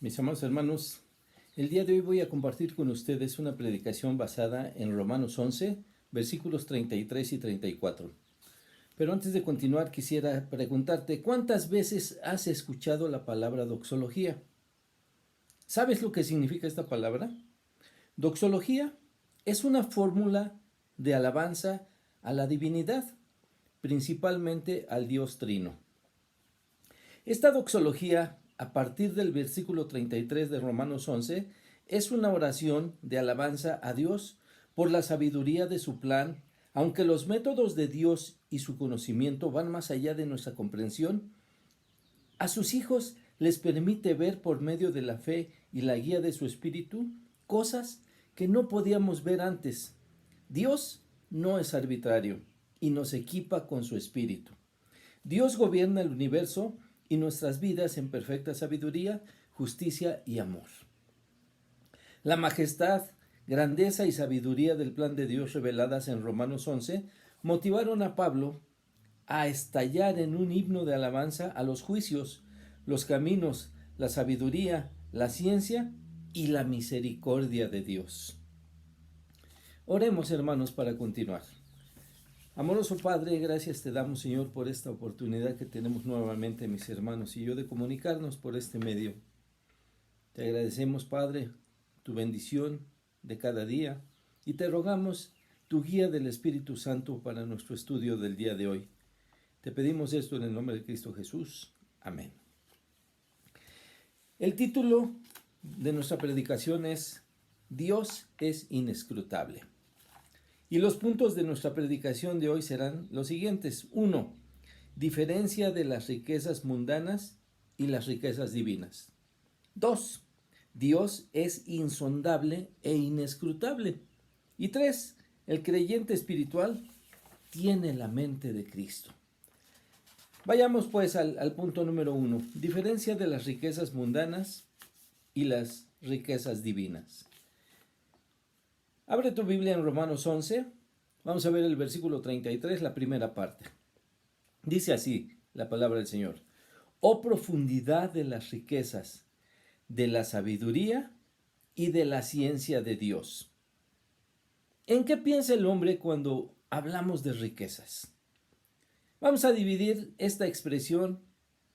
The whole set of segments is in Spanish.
Mis amados hermanos, el día de hoy voy a compartir con ustedes una predicación basada en Romanos 11, versículos 33 y 34. Pero antes de continuar quisiera preguntarte, ¿cuántas veces has escuchado la palabra doxología? ¿Sabes lo que significa esta palabra? Doxología es una fórmula de alabanza a la divinidad, principalmente al Dios Trino. Esta doxología, a partir del versículo 33 de Romanos 11, es una oración de alabanza a Dios por la sabiduría de su plan, aunque los métodos de Dios y su conocimiento van más allá de nuestra comprensión. A sus hijos les permite ver por medio de la fe y la guía de su espíritu cosas que no podíamos ver antes. Dios no es arbitrario y nos equipa con su espíritu. Dios gobierna el universo y nuestras vidas en perfecta sabiduría, justicia y amor. La majestad, grandeza y sabiduría del plan de Dios reveladas en Romanos 11 motivaron a Pablo a estallar en un himno de alabanza a los juicios, los caminos, la sabiduría, la ciencia y la misericordia de Dios. Oremos, hermanos, para continuar. Amoroso Padre, gracias te damos, Señor, por esta oportunidad que tenemos nuevamente, mis hermanos y yo, de comunicarnos por este medio. Te agradecemos, Padre, tu bendición de cada día y te rogamos tu guía del Espíritu Santo para nuestro estudio del día de hoy. Te pedimos esto en el nombre de Cristo Jesús. Amén. El título de nuestra predicación es Dios es inescrutable. Y los puntos de nuestra predicación de hoy serán los siguientes. 1. Diferencia de las riquezas mundanas y las riquezas divinas. 2. Dios es insondable e inescrutable. Y 3. El creyente espiritual tiene la mente de Cristo. Vayamos pues al punto número 1. Diferencia de las riquezas mundanas y las riquezas divinas. Abre tu Biblia en Romanos 11. Vamos a ver el versículo 33, la primera parte. Dice así la palabra del Señor. Oh profundidad de las riquezas, de la sabiduría y de la ciencia de Dios. ¿En qué piensa el hombre cuando hablamos de riquezas? Vamos a dividir esta expresión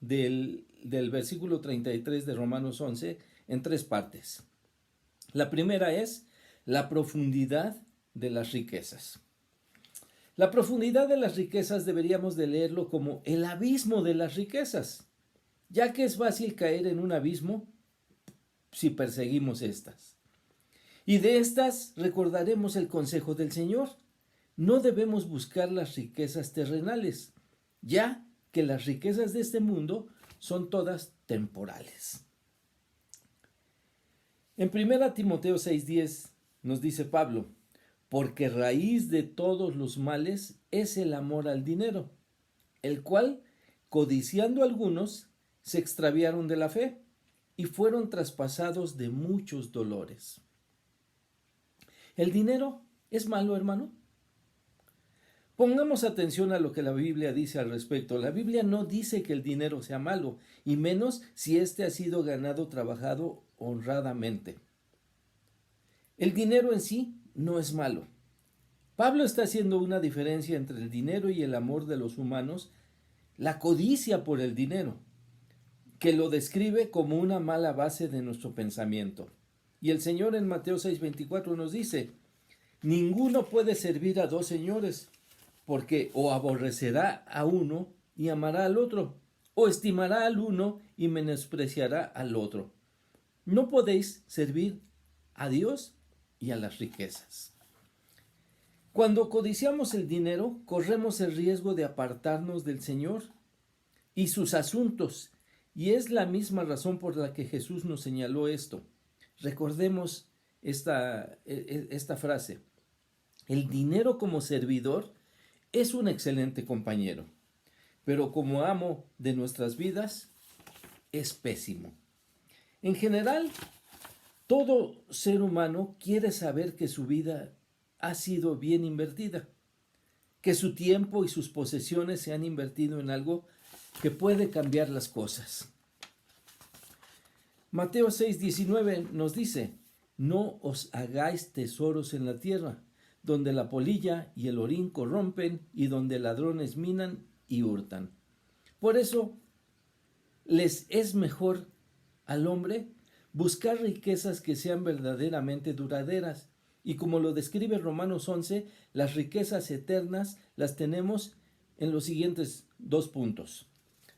del versículo 33 de Romanos 11 en tres partes. La primera es la profundidad de las riquezas. La profundidad de las riquezas deberíamos de leerlo como el abismo de las riquezas, ya que es fácil caer en un abismo si perseguimos estas. Y de estas recordaremos el consejo del Señor. No debemos buscar las riquezas terrenales, ya que las riquezas de este mundo son todas temporales. En 1 Timoteo 6:10 nos dice Pablo, porque raíz de todos los males es el amor al dinero, el cual, codiciando algunos, se extraviaron de la fe y fueron traspasados de muchos dolores. ¿El dinero es malo, hermano? Pongamos atención a lo que la Biblia dice al respecto. La Biblia no dice que el dinero sea malo, y menos si éste ha sido ganado, trabajado honradamente. El dinero en sí no es malo. Pablo está haciendo una diferencia entre el dinero y el amor de los humanos, la codicia por el dinero, que lo describe como una mala base de nuestro pensamiento. Y el Señor en Mateo 6:24 nos dice, ninguno puede servir a dos señores, porque o aborrecerá a uno y amará al otro, o estimará al uno y menospreciará al otro. No podéis servir a Dios y a las riquezas. Cuando codiciamos el dinero, corremos el riesgo de apartarnos del Señor y sus asuntos, y es la misma razón por la que Jesús nos señaló esto. Recordemos esta frase. El dinero como servidor es un excelente compañero, pero como amo de nuestras vidas es pésimo. En general, todo ser humano quiere saber que su vida ha sido bien invertida, que su tiempo y sus posesiones se han invertido en algo que puede cambiar las cosas. Mateo 6:19 nos dice, no os hagáis tesoros en la tierra, donde la polilla y el orín corrompen y donde ladrones minan y hurtan. Por eso les es mejor al hombre buscar riquezas que sean verdaderamente duraderas. Y como lo describe Romanos 11, las riquezas eternas las tenemos en los siguientes 2 puntos.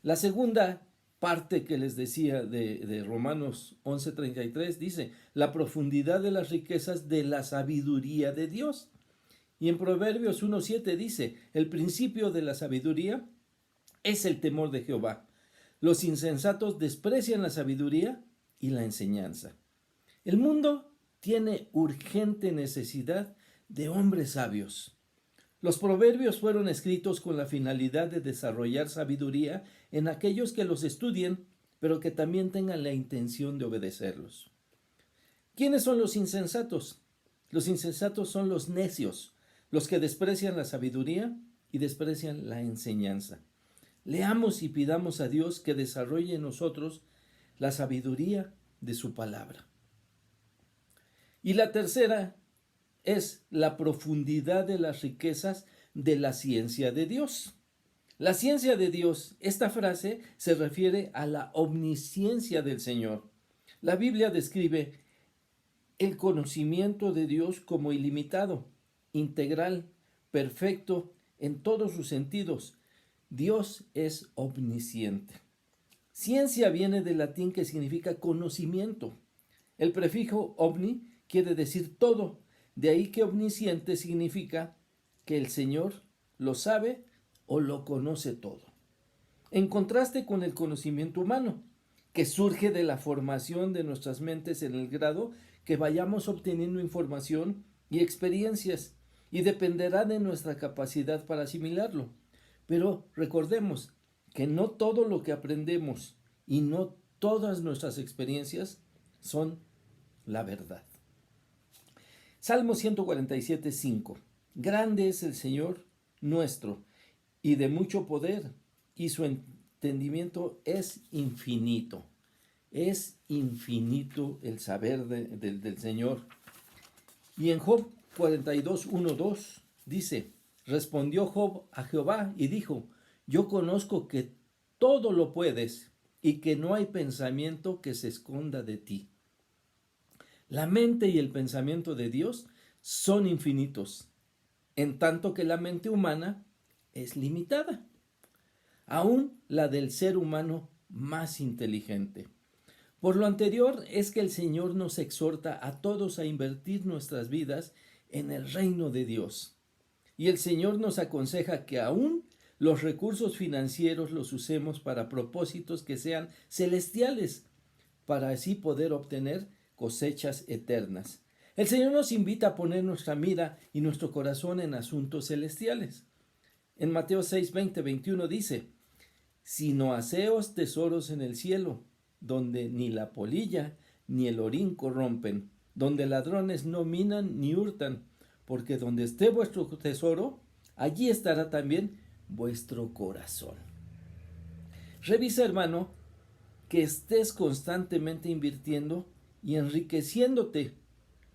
La segunda parte que les decía de Romanos 11:33 dice, la profundidad de las riquezas de la sabiduría de Dios. Y en Proverbios 1:7 dice, el principio de la sabiduría es el temor de Jehová. Los insensatos desprecian la sabiduría y la enseñanza. El mundo tiene urgente necesidad de hombres sabios. Los proverbios fueron escritos con la finalidad de desarrollar sabiduría en aquellos que los estudien, pero que también tengan la intención de obedecerlos. ¿Quiénes son los insensatos? Los insensatos son los necios, los que desprecian la sabiduría y desprecian la enseñanza. Leamos y pidamos a Dios que desarrolle en nosotros la sabiduría de su palabra. Y la tercera es la profundidad de las riquezas de la ciencia de Dios. La ciencia de Dios, esta frase se refiere a la omnisciencia del Señor. La Biblia describe el conocimiento de Dios como ilimitado, integral, perfecto en todos sus sentidos. Dios es omnisciente. Ciencia viene del latín que significa conocimiento. El prefijo omni quiere decir todo. De ahí que omnisciente significa que el Señor lo sabe o lo conoce todo. En contraste con el conocimiento humano, que surge de la formación de nuestras mentes en el grado que vayamos obteniendo información y experiencias, y dependerá de nuestra capacidad para asimilarlo. Pero recordemos que no todo lo que aprendemos y no todas nuestras experiencias son la verdad. Salmo 147:5. Grande es el Señor nuestro y de mucho poder, y su entendimiento es infinito. Es infinito el saber del Señor. Y en Job 42:1-2 dice, respondió Job a Jehová y dijo, yo conozco que todo lo puedes y que no hay pensamiento que se esconda de ti. La mente y el pensamiento de Dios son infinitos, en tanto que la mente humana es limitada, aún la del ser humano más inteligente. Por lo anterior es que el Señor nos exhorta a todos a invertir nuestras vidas en el reino de Dios. Y el Señor nos aconseja que aún los recursos financieros los usemos para propósitos que sean celestiales, para así poder obtener cosechas eternas. El Señor nos invita a poner nuestra mira y nuestro corazón en asuntos celestiales. En Mateo 6:20-21 dice, sino haceos tesoros en el cielo, donde ni la polilla ni el orín corrompen, donde ladrones no minan ni hurtan, porque donde esté vuestro tesoro, allí estará también vuestro corazón. Revisa, hermano, que estés constantemente invirtiendo y enriqueciéndote,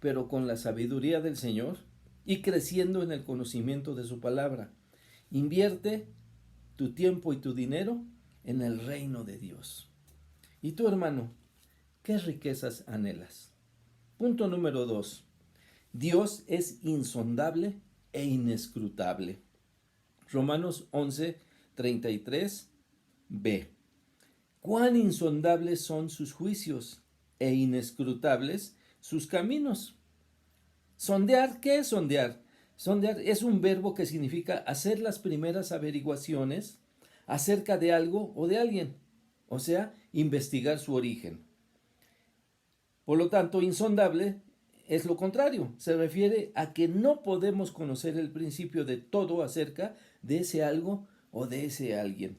pero con la sabiduría del Señor y creciendo en el conocimiento de su palabra. Invierte tu tiempo y tu dinero en el reino de Dios. Y tú, hermano, ¿qué riquezas anhelas? Punto número 2. Dios es insondable e inescrutable. Romanos 11:33b. Cuán insondables son sus juicios e inescrutables sus caminos. Sondear, ¿qué es sondear? Sondear es un verbo que significa hacer las primeras averiguaciones acerca de algo o de alguien, o sea, investigar su origen. Por lo tanto, insondable es lo contrario, se refiere a que no podemos conocer el principio de todo acerca de ese algo o de ese alguien.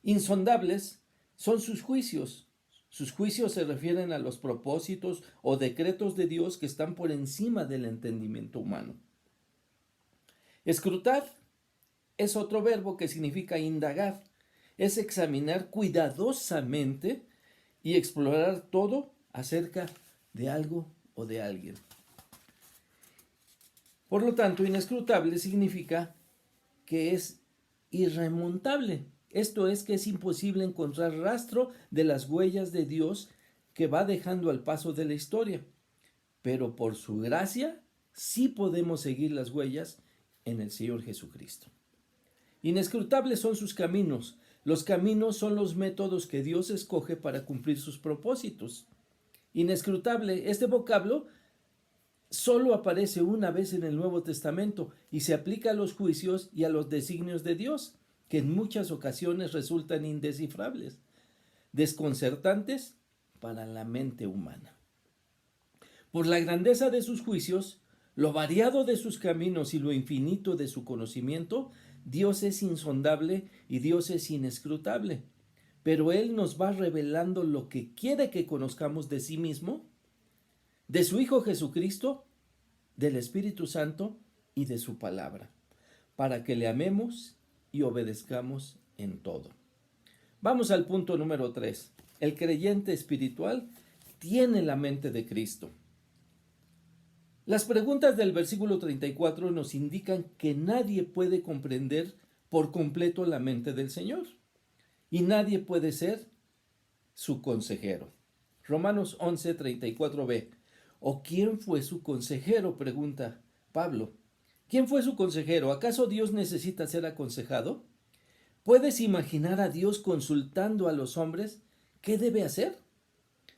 Insondables son sus juicios. Sus juicios se refieren a los propósitos o decretos de Dios que están por encima del entendimiento humano. Escrutar es otro verbo que significa indagar, es examinar cuidadosamente y explorar todo acerca de algo o de alguien. Por lo tanto, inescrutable significa que es irremontable. Esto es que es imposible encontrar rastro de las huellas de Dios que va dejando al paso de la historia. Pero por su gracia sí podemos seguir las huellas en el Señor Jesucristo. Inescrutables son sus caminos. Los caminos son los métodos que Dios escoge para cumplir sus propósitos. Inescrutable, este vocablo solo aparece una vez en el Nuevo Testamento y se aplica a los juicios y a los designios de Dios, que en muchas ocasiones resultan indescifrables, desconcertantes para la mente humana. Por la grandeza de sus juicios, lo variado de sus caminos y lo infinito de su conocimiento, Dios es insondable y Dios es inescrutable. Pero Él nos va revelando lo que quiere que conozcamos de sí mismo, de su Hijo Jesucristo, del Espíritu Santo y de su palabra, para que le amemos y obedezcamos en todo. Vamos al punto número 3. El creyente espiritual tiene la mente de Cristo. Las preguntas del versículo 34 nos indican que nadie puede comprender por completo la mente del Señor y nadie puede ser su consejero. Romanos 11:34b. ¿O quién fue su consejero?, pregunta Pablo. ¿Quién fue su consejero? ¿Acaso Dios necesita ser aconsejado? ¿Puedes imaginar a Dios consultando a los hombres qué debe hacer?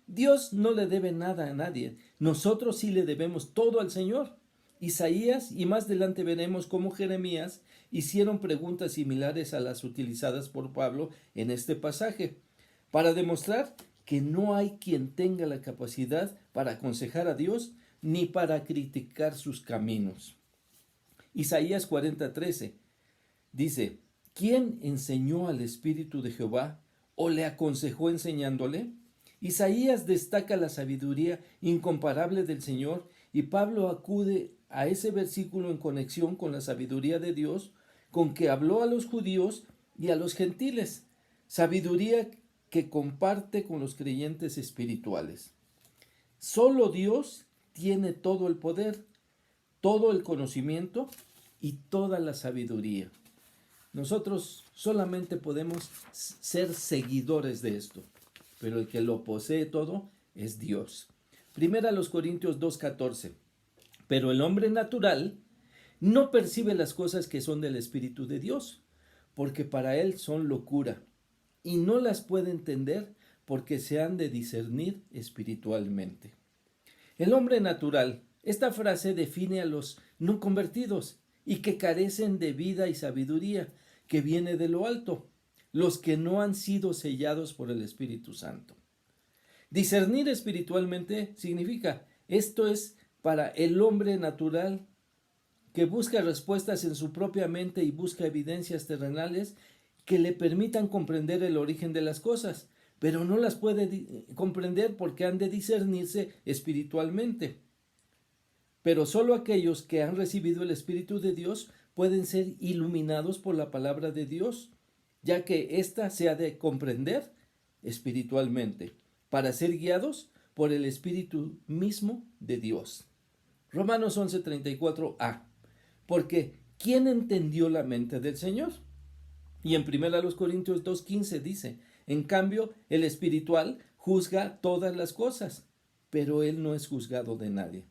Dios no le debe nada a nadie. Nosotros sí le debemos todo al Señor. Isaías y más adelante veremos cómo Jeremías hicieron preguntas similares a las utilizadas por Pablo en este pasaje, para demostrar que no hay quien tenga la capacidad para aconsejar a Dios ni para criticar sus caminos. Isaías 40:13 dice: ¿quién enseñó al Espíritu de Jehová o le aconsejó enseñándole? Isaías destaca la sabiduría incomparable del Señor y Pablo acude a ese versículo en conexión con la sabiduría de Dios con que habló a los judíos y a los gentiles, sabiduría que comparte con los creyentes espirituales. Solo Dios tiene todo el poder, todo el conocimiento y toda la sabiduría. Nosotros solamente podemos ser seguidores de esto, pero el que lo posee todo es Dios. Primera los Corintios 2:14. Pero el hombre natural no percibe las cosas que son del Espíritu de Dios, porque para él son locura, y no las puede entender porque se han de discernir espiritualmente. El hombre natural, esta frase define a los no convertidos y que carecen de vida y sabiduría que viene de lo alto, los que no han sido sellados por el Espíritu Santo. Discernir espiritualmente significa, esto es para el hombre natural que busca respuestas en su propia mente y busca evidencias terrenales que le permitan comprender el origen de las cosas, pero no las puede comprender porque han de discernirse espiritualmente. Pero solo aquellos que han recibido el Espíritu de Dios pueden ser iluminados por la palabra de Dios, ya que ésta se ha de comprender espiritualmente, para ser guiados por el Espíritu mismo de Dios. Romanos 11:34a. Porque ¿quién entendió la mente del Señor? Y en 1 Corintios 2:15 dice: en cambio, el espiritual juzga todas las cosas, pero él no es juzgado de nadie.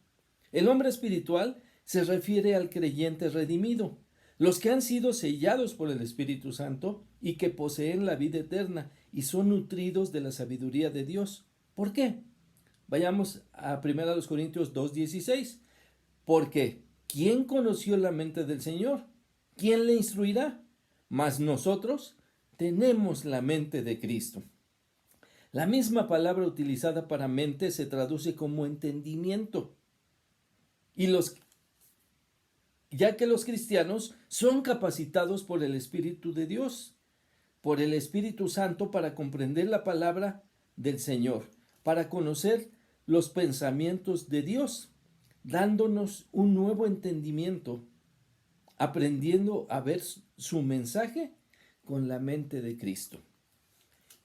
El hombre espiritual se refiere al creyente redimido, los que han sido sellados por el Espíritu Santo y que poseen la vida eterna y son nutridos de la sabiduría de Dios. ¿Por qué? Vayamos a 1 Corintios 2:16. Porque ¿quién conoció la mente del Señor? ¿Quién le instruirá? Mas nosotros tenemos la mente de Cristo. La misma palabra utilizada para mente se traduce como entendimiento. Ya que los cristianos son capacitados por el Espíritu de Dios, por el Espíritu Santo, para comprender la palabra del Señor, para conocer los pensamientos de Dios, dándonos un nuevo entendimiento, aprendiendo a ver su mensaje con la mente de Cristo.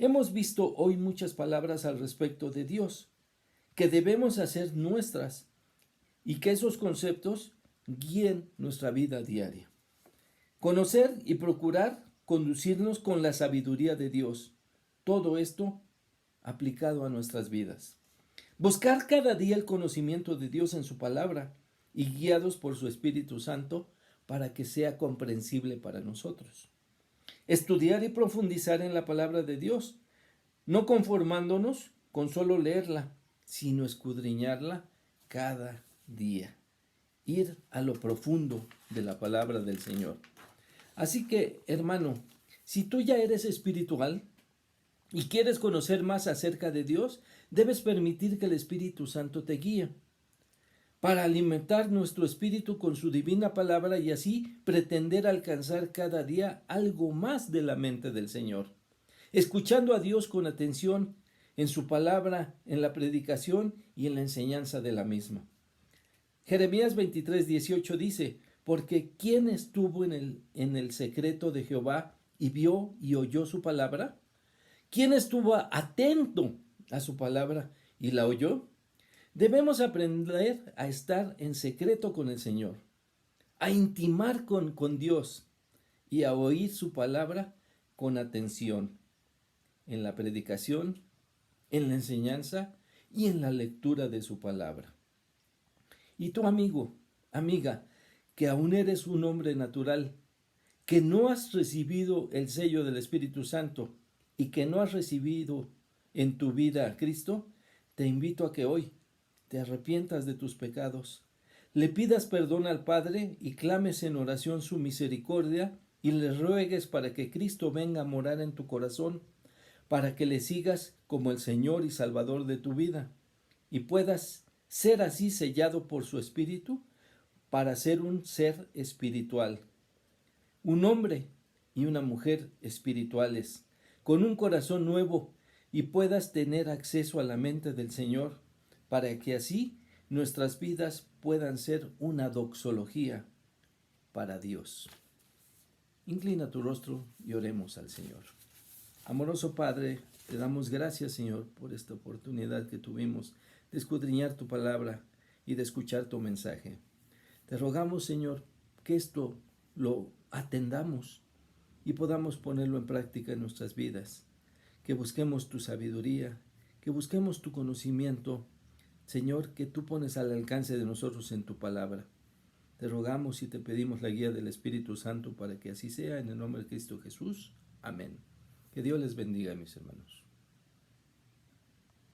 Hemos visto hoy muchas palabras al respecto de Dios, que debemos hacer nuestras y que esos conceptos guíen nuestra vida diaria. Conocer y procurar conducirnos con la sabiduría de Dios. Todo esto aplicado a nuestras vidas. Buscar cada día el conocimiento de Dios en su palabra y guiados por su Espíritu Santo para que sea comprensible para nosotros. Estudiar y profundizar en la palabra de Dios, no conformándonos con solo leerla, sino escudriñarla cada día. Ir a lo profundo de la palabra del Señor. Así que, hermano, si tú ya eres espiritual y quieres conocer más acerca de Dios, debes permitir que el Espíritu Santo te guíe para alimentar nuestro espíritu con su divina palabra y así pretender alcanzar cada día algo más de la mente del Señor. Escuchando a Dios con atención en su palabra, en la predicación y en la enseñanza de la misma. Jeremías 23:18 dice: porque ¿quién estuvo en el secreto de Jehová y vio y oyó su palabra? ¿Quién estuvo atento a su palabra y la oyó? Debemos aprender a estar en secreto con el Señor, a intimar con Dios y a oír su palabra con atención en la predicación, en la enseñanza y en la lectura de su palabra. Y tú, amigo, amiga, que aún eres un hombre natural, que no has recibido el sello del Espíritu Santo y que no has recibido en tu vida a Cristo, te invito a que hoy te arrepientas de tus pecados, le pidas perdón al Padre y clames en oración su misericordia y le ruegues para que Cristo venga a morar en tu corazón, para que le sigas como el Señor y Salvador de tu vida y puedas ser así sellado por su Espíritu para ser un ser espiritual, un hombre y una mujer espirituales, con un corazón nuevo y puedas tener acceso a la mente del Señor, para que así nuestras vidas puedan ser una doxología para Dios. Inclina tu rostro y oremos al Señor. Amoroso Padre, te damos gracias, Señor, por esta oportunidad que tuvimos de escudriñar tu palabra y de escuchar tu mensaje. Te rogamos, Señor, que esto lo atendamos y podamos ponerlo en práctica en nuestras vidas, que busquemos tu sabiduría, que busquemos tu conocimiento, Señor, que tú pones al alcance de nosotros en tu palabra. Te rogamos y te pedimos la guía del Espíritu Santo para que así sea, en el nombre de Cristo Jesús. Amén. Que Dios les bendiga, mis hermanos.